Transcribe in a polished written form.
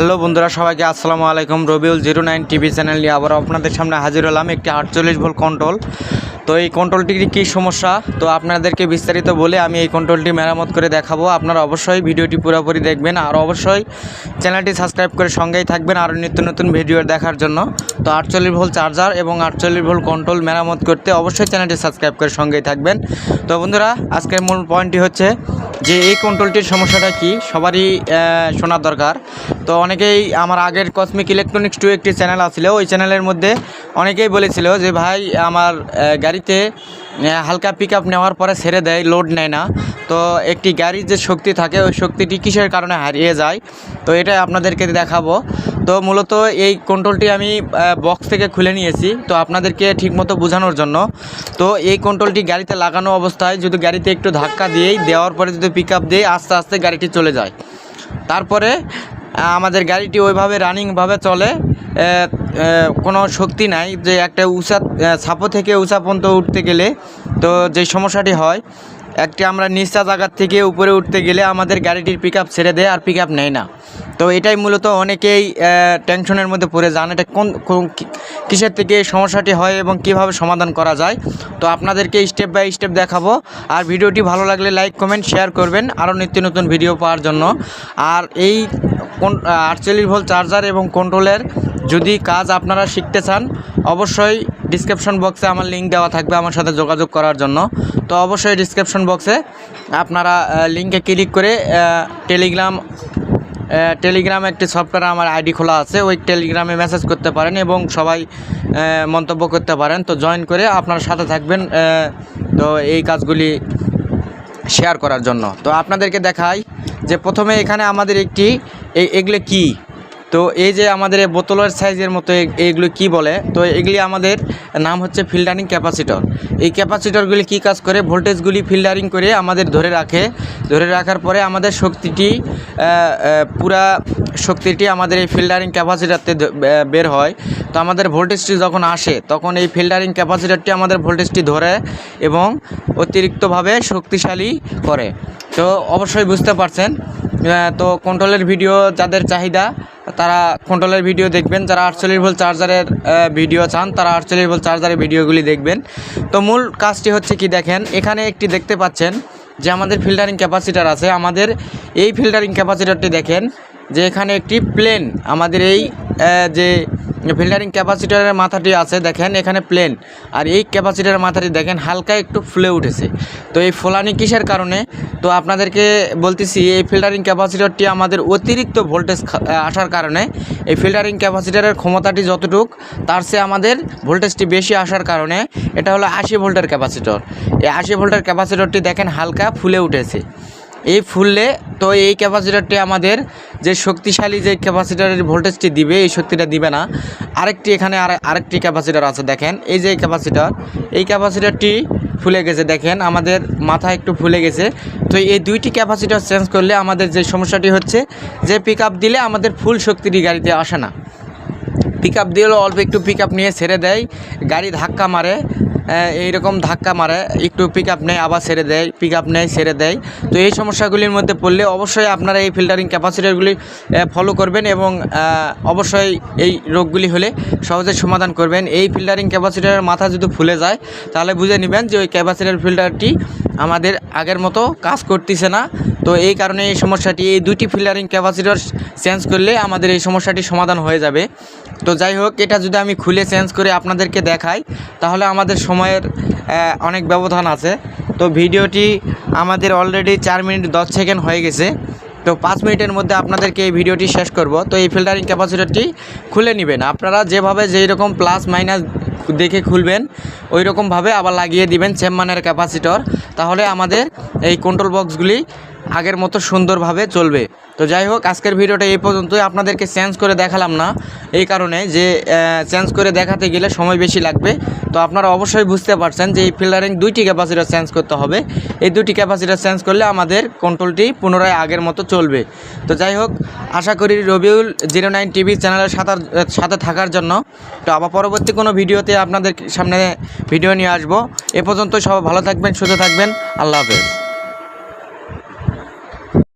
Hello বন্ধুরা, সবাইকে আসসালামু আলাইকুম। রবিউল 09 টিভি চ্যানেল নিয়ে আবার আপনাদের সামনে হাজির হলাম একটি 48 ভোল্ট কন্ট্রোল। তো এই কন্ট্রোলটির কী সমস্যা তো আপনাদেরকে বিস্তারিত বলে আমি এই কন্ট্রোলটি মেরামত করে দেখাবো। আপনারা অবশ্যই ভিডিওটি পুরোপুরি দেখবেন আর অবশ্যই চ্যানেলটি সাবস্ক্রাইব করে সঙ্গেই থাকবেন আরও নিত্য নতুন ভিডিও দেখার জন্য। তো 48 ভোল্ট চার্জার এবং 48 ভোল্ট কন্ট্রোল মেরামত করতে অবশ্যই চ্যানেলটি সাবস্ক্রাইব করে সঙ্গেই থাকবেন। তো বন্ধুরা, আজকের মূল পয়েন্টটি হচ্ছে যে এই কন্ট্রোলটির সমস্যাটা কি সবারই শোনার দরকার। তো অনেকেই আমার আগের কসমিক ইলেকট্রনিক্স 2 একটি চ্যানেল আছিল, ওই চ্যানেলের মধ্যে অনেকেই বলেছিল যে ভাই আমার গাড়িতে হালকা পিক আপ নেওয়ার পরে ছেড়ে দেয়, লোড নেয় না। তো একটি গাড়ির যে শক্তি থাকে ওই শক্তিটি কিসের কারণে হারিয়ে যায়, তো এটাই আপনাদেরকে দেখাবো। তো মূলত এই কন্ট্রোলটি আমি বক্স থেকে খুলে নিয়েছি তো আপনাদেরকে ঠিকমতো বোঝানোর জন্য। তো এই কন্ট্রোলটি গাড়িতে লাগানো অবস্থায় যদি গাড়িতে একটু ধাক্কা দেওয়ার পরে যদি পিক আপ দিয়ে আস্তে আস্তে গাড়িটি চলে যায়, তারপরে আমাদের গাড়িটি ওইভাবে রানিংভাবে চলে, কোনো শক্তি নাই যে একটা উঁচা ছাপো থেকে উঁচা পর্যন্ত উঠতে গেলে তো যে সমস্যাটি হয়, একটি আমরা নিচা জায়গার থেকে উপরে উঠতে গেলে আমাদের গাড়িটির পিক আপ ছেড়ে দেয় আর পিক আপ নেয় না। তো এটাই মূলত অনেকেই টেনশনের মধ্যে পড়ে যান, এটা কিসের থেকে এই সমস্যাটি হয় এবং কিভাবে সমাধান করা যায়। তো আপনাদেরকে স্টেপ বাই স্টেপ দেখাবো। আর ভিডিওটি ভালো লাগলে লাইক কমেন্ট শেয়ার করবেন আরও নিত্য নতুন ভিডিও পাওয়ার জন্য। আর এই 48 ভোল্ট চার্জার এবং কন্ট্রোলের যদি কাজ আপনারা শিখতে চান, অবশ্যই ডিসক্রিপশন বক্সে আমার লিঙ্ক দেওয়া থাকবে আমার সাথে যোগাযোগ করার জন্য। তো অবশ্যই ডিসক্রিপশন বক্সে আপনারা লিঙ্কে ক্লিক করে টেলিগ্রাম একটি সফটওয়্যার আমার আইডি খোলা আছে, ওই টেলিগ্রামে মেসেজ করতে পারেন এবং সবাই মন্তব্য করতে পারেন। তো জয়েন করে আপনার সাথে থাকবেন তো এই কাজগুলি শেয়ার করার জন্য। তো আপনাদেরকে দেখাই যে প্রথমে এখানে আমাদের এগুলো কি, তো এই যে আমাদের এই বোতলের সাইজের মতো এইগুলো কি বলে, তো এগুলি আমাদের নাম হচ্ছে ফিল্টারিং ক্যাপাসিটর। এই ক্যাপাসিটরগুলি কি কাজ করে, ভোল্টেজগুলি ফিল্টারিং করে আমাদের ধরে রাখার পরে আমাদের পুরা শক্তিটি আমাদের এই ফিল্টারিং ক্যাপাসিটরতে বের হয়। তো আমাদের ভোল্টেজটি যখন আসে তখন এই ফিল্টারিং ক্যাপাসিটরটি আমাদের ভোল্টেজটি ধরে এবং অতিরিক্তভাবে শক্তিশালী করে। তো অবশ্যই বুঝতে পারছেন। তো কন্ট্রোলের ভিডিও যাদের চাহিদা তারা কন্ট্রোলের ভিডিও দেখবেন, যারা 48 ভোল্ট চার্জারের ভিডিও চান তারা 48 ভোল্ট চার্জারের ভিডিওগুলি দেখবেন। তো মূল কাজটি হচ্ছে কি, দেখেন এখানে একটি দেখতে পাচ্ছেন যে আমাদের ফিল্টারিং ক্যাপাসিটর আছে। আমাদের এই ফিল্টারিং ক্যাপাসিটরটি দেখেন যে এখানে একটি প্লেন, আমাদের এই যে ফিল্টারিং ক্যাপাসিটরের মাথাটি আছে দেখেন এখানে প্লেন, আর এই ক্যাপাসিটরের মাথাটি দেখেন হালকা একটু ফুলে উঠেছে। তো এই ফোলানি কিসের কারণে, তো আপনাদেরকে বলতেছি এই ফিল্টারিং ক্যাপাসিটরটি আমাদের অতিরিক্ত ভোল্টেজ আসার কারণে, এই ফিল্টারিং ক্যাপাসিটরের ক্ষমতাটি যতটুক তার চেয়ে আমাদের ভোল্টেজটি বেশি আসার কারণে, এটা হলো 80 ভোল্টের ক্যাপাসিটর। এই 80 ভোল্টের ক্যাপাসিটরটি দেখেন হালকা ফুলে উঠেছে। এই ফুললে তো এই ক্যাপাসিটরটি আমাদের যে শক্তিশালী যে ক্যাপাসিটরের ভোল্টেজটি দিবে এই শক্তিটা দিবে না। এখানে আরেকটি ক্যাপাসিটর আছে দেখেন, এই যে এই ক্যাপাসিটরটি ফুলে গেছে, দেখেন আমাদের মাথা একটু ফুলে গেছে। তো এই দুইটি ক্যাপাসিটর চেঞ্জ করলে আমাদের যে সমস্যাটি হচ্ছে যে পিক আপ দিলে আমাদের ফুল শক্তিটি গাড়িতে আসে না। পিক আপ দিলেও অল্প একটু পিক আপ নিয়ে ছেড়ে দেয়, গাড়ি ধাক্কা মারে, এইরকম ধাক্কা মারে, একটু পিক আপ নেয় আবার ছেড়ে দেয়, পিক আপ নেয় ছেড়ে দেয়। তো এই সমস্যাগুলির মধ্যে পড়লে অবশ্যই আপনারা এই ফিল্টারিং ক্যাপাসিটরগুলি ফলো করবেন এবং অবশ্যই এই রোগগুলি হলে সহজে সমাধান করবেন। এই ফিল্টারিং ক্যাপাসিটরের মাথা যদি ফুলে যায় তাহলে বুঝে নেবেন যে ওই ক্যাপাসিটর ফিল্টারটি আমাদের আগের মতো কাজ করতেছে না। তো এই কারণে এই সমস্যাটি, এই দুটি ফিল্টারিং ক্যাপাসিটর চেঞ্জ করলে আমাদের এই সমস্যাটি সমাধান হয়ে যাবে। তো যাই হোক, এটা যদি আমি খুলে চেঞ্জ করে আপনাদেরকে দেখাই তাহলে আমাদের সময়ের অনেক ব্যবধান আছে। তো ভিডিওটি আমাদের অলরেডি 4 মিনিট 10 সেকেন্ড হয়ে গেছে। তো 5 মিনিটের মধ্যে আপনাদেরকে এই ভিডিওটি শেষ করব। তো এই ফিল্টারিং ক্যাপাসিটরটি খুলে নেবেন, আপনারা যেভাবে যেই রকম প্লাস মাইনাস দেখে খুলবেন ওই রকমভাবে আবার লাগিয়ে দিবেন সেম মানের ক্যাপাসিটর, তাহলে আমাদের এই কন্ট্রোল বক্সগুলি আগের মতো সুন্দরভাবে চলবে। তো যাই হোক, আজকের ভিডিওটা এই পর্যন্তই। আপনাদেরকে চেঞ্জ করে দেখালাম না এই কারণে যে চেঞ্জ করে দেখাতে গেলে সময় বেশি লাগবে। তো আপনারা অবশ্যই বুঝতে পারছেন যে এই ফিল্টারিং 2টি ক্যাপাসিটর চেঞ্জ করতে হবে। এই 2টি ক্যাপাসিটর চেঞ্জ করলে আমাদের কন্ট্রোলটি পুনরায় আগের মতো চলবে। তো যাই হোক, আশা করি রবিউল 09 টিভি চ্যানেলের সাথে থাকার জন্য। তো আবার পরবর্তী কোনো ভিডিওতে আপনাদের সামনে ভিডিও নিয়ে আসবো। এ পর্যন্ত সবাই ভালো থাকবেন, সুস্থ থাকবেন। আল্লাহ হাফেজ।